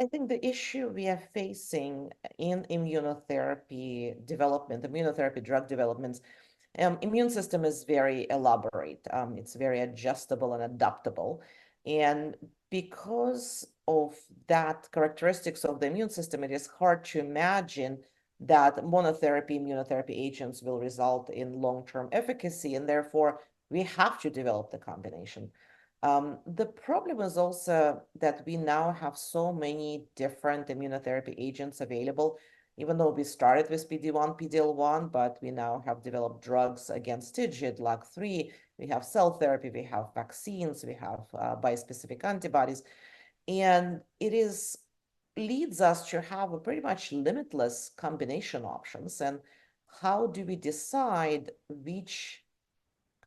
I think the issue we are facing in immunotherapy development, immunotherapy drug developments, immune system is very elaborate. It's very adjustable and adaptable. And because of that characteristics of the immune system, it is hard to imagine that monotherapy immunotherapy agents will result in long-term efficacy, and therefore we have to develop the combination. The problem is also that we now have so many different immunotherapy agents available, even though we started with PD-1, PD-L1, but we now have developed drugs against TIGIT, LAG-3, we have cell therapy, we have vaccines, we have bispecific antibodies, and leads us to have a pretty much limitless combination options. And how do we decide which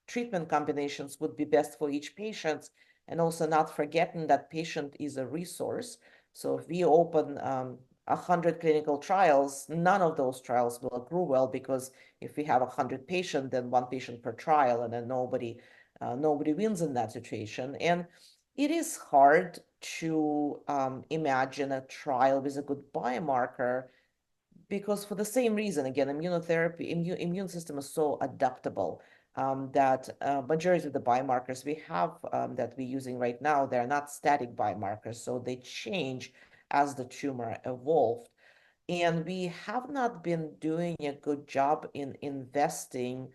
treatment combinations would be best for each patient, and also not forgetting that patient is a resource. So if we open 100 clinical trials, none of those trials will accrue well, because if we have 100 patients, then one patient per trial, and then nobody wins in that situation. And it is hard to imagine a trial with a good biomarker, because for the same reason, again, immunotherapy, immune system is so adaptable, that majority of the biomarkers we have that we're using right now, they're not static biomarkers, so they change as the tumor evolved. And we have not been doing a good job in investing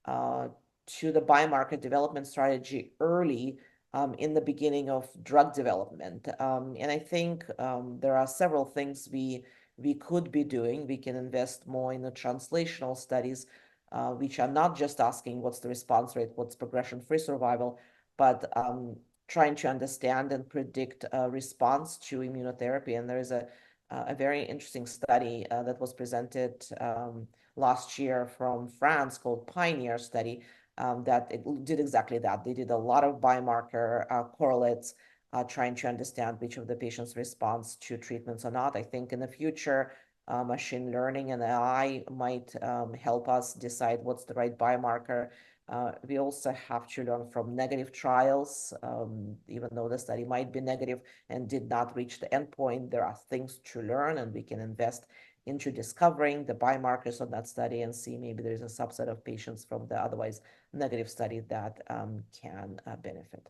to the biomarker development strategy early in the beginning of drug development. And I think there are several things we could be doing. We can invest more in the translational studies, which are not just asking what's the response rate, what's progression-free survival, but trying to understand and predict response to immunotherapy. And there is a very interesting study that was presented last year from France called Pioneer study, that it did exactly that. They did a lot of biomarker correlates, trying to understand which of the patients responds to treatments or not. I think in the future, machine learning and AI might help us decide what's the right biomarker. We also have to learn from negative trials. Even though the study might be negative and did not reach the endpoint, there are things to learn, and we can invest into discovering the biomarkers on that study and see maybe there's a subset of patients from the otherwise negative study that can benefit.